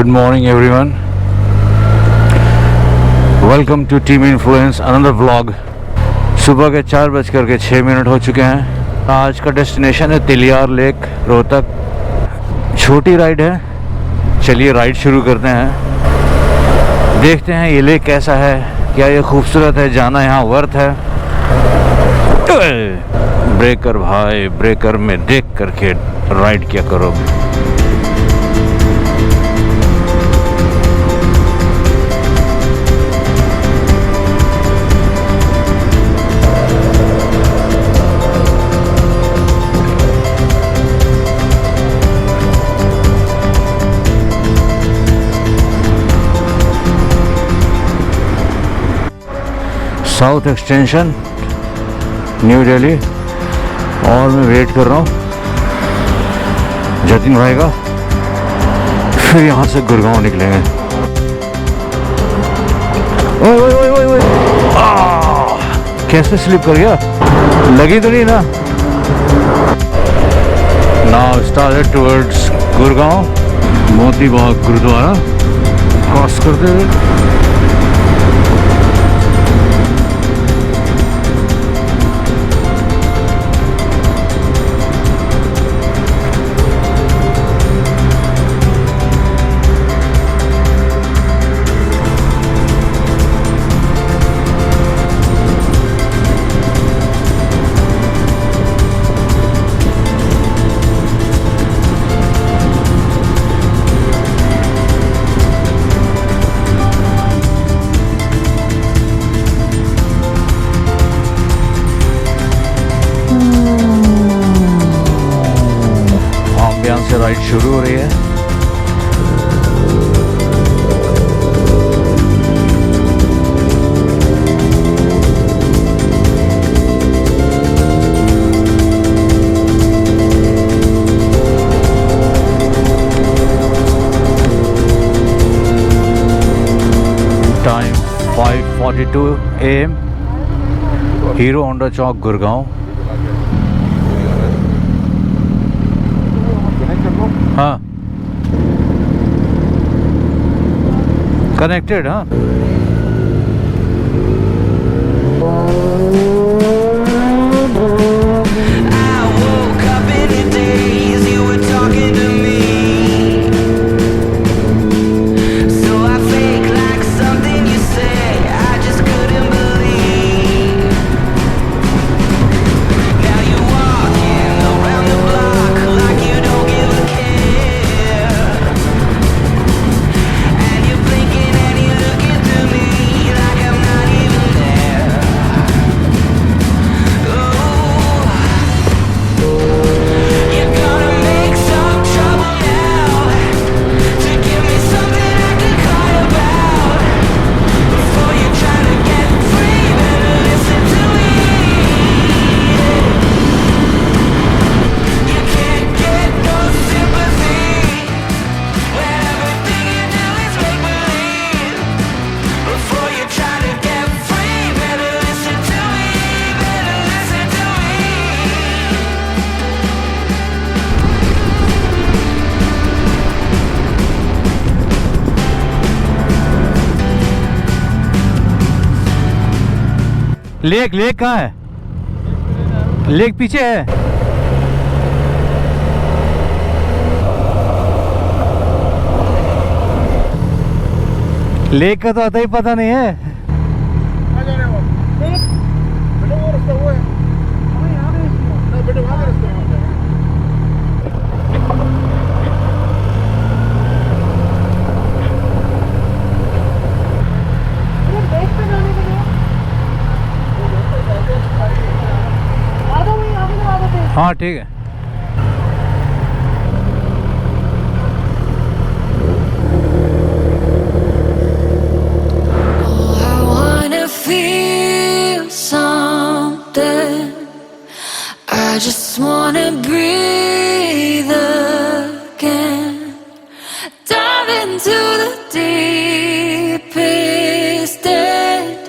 Good morning everyone. Welcome to Team Influence another vlog. सुबह के 4:06 हो चुके हैं. आज का डेस्टिनेशन है तिलियार लेक रोहतक. छोटी राइड है. चलिए राइड शुरू करते हैं. देखते हैं ये लेक कैसा है, क्या ये खूबसूरत है, जाना यहाँ वर्थ है. ब्रेकर भाई, ब्रेकर में देख करके राइड क्या करो. South extension new Delhi. और मैं वेट कर रहा हूँ जतिन भाई का. फिर यहाँ से गुड़गांव निकलेंगे. ओए ओए ओए ओए ओए, कैसे स्लिप कर गया, लगी तो नहीं ना. Now started towards Gurgaon. Moti Bagh gurdwara cross करते हुए. से राइड शुरू हो रही है. Time 5:42 AM. हीरो होंडा चौक गुड़गांव. हाँ कनेक्टेड. हाँ लेक कहाँ है? लेक पीछे है. लेक का तो आता ही पता नहीं है. हाँ ठीक है. I just wanna breathe again. Dive into the deepest end.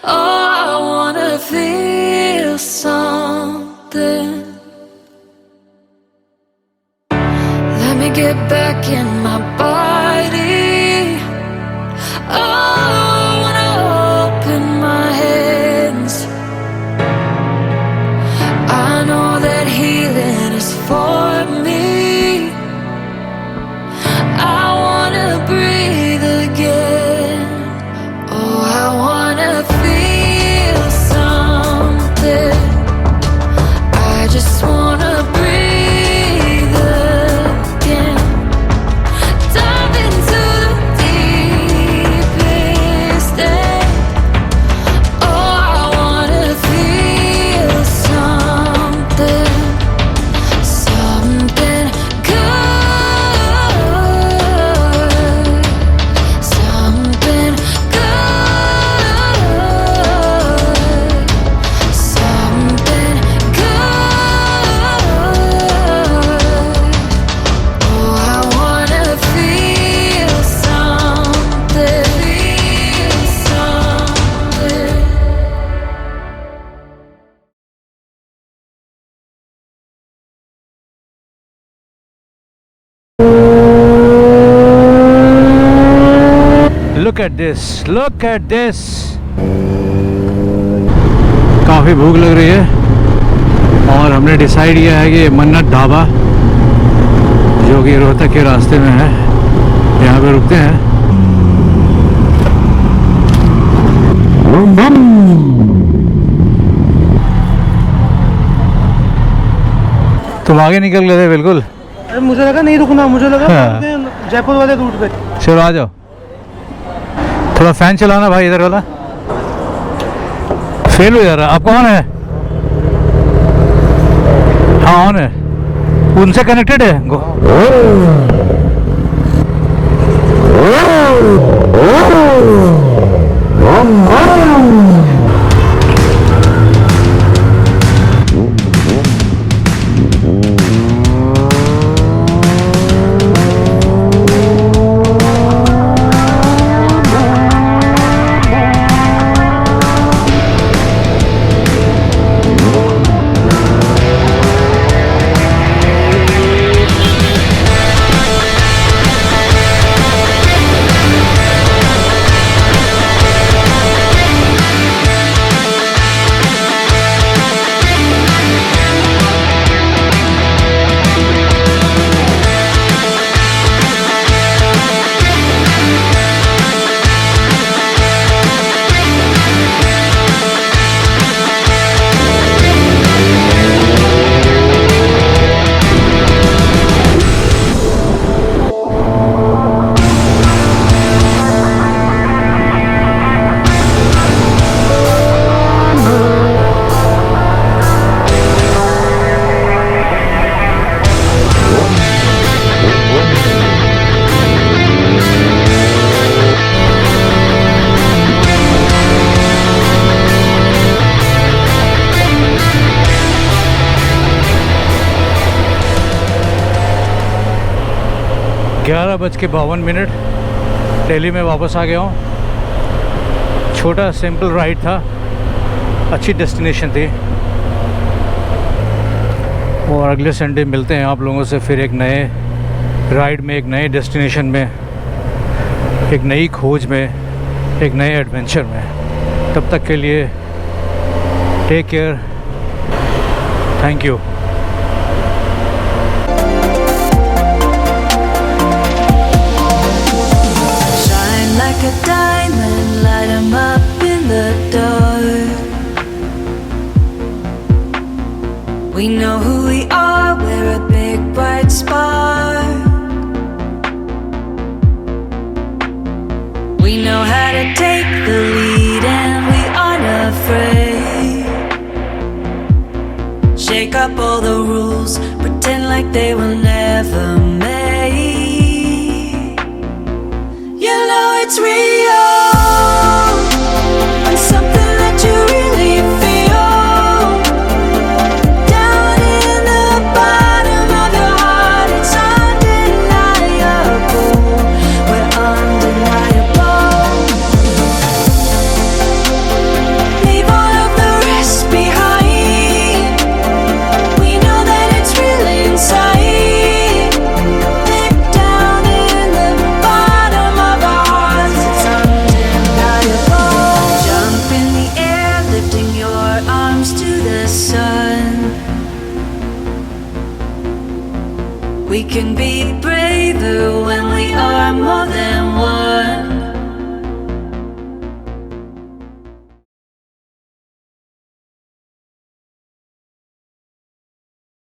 Oh, I wanna feel something. Let me get back in my body. at this, look at this. काफ़ी भूख लग रही है और हमने डिसाइड किया है कि मन्नत ढाबा जो कि रोहतक के रास्ते में है, यहाँ पे रुकते हैं। तुम आगे निकल गए थे बिल्कुल। अरे मुझे लगा नहीं रुकना, मुझे लगा जयपुर वाले रूट पे। चलो आ जाओ, थोड़ा फैन चलाना भाई इधर वाला, फेल हो जा रहा है। आपको ऑन है? हाँ ऑन है, उनसे कनेक्टेड है। गो ग्यारह बज के 52 दिल्ली में वापस आ गया हूँ। छोटा सिंपल राइड था, अच्छी डेस्टिनेशन थी और अगले संडे मिलते हैं आप लोगों से फिर एक नए राइड में, एक नए डेस्टिनेशन में, एक नई खोज में, एक नए एडवेंचर में। तब तक के लिए take care, thank you. Like a diamond, light 'em up in the dark. We know who we are, we're a big bright spark. We know how to take the lead and we aren't afraid. Shake up all the rules, pretend like they were never made. You know it's real, and something that you really feel. Down in the bottom of your heart, it's undeniable. We're undeniable. Leave all of the rest behind. We know that it's really inside. Deep down in the bottom of our hearts, it's undeniable. Jump in the air, lifting your arms to the sun. We can be braver when we are more than one.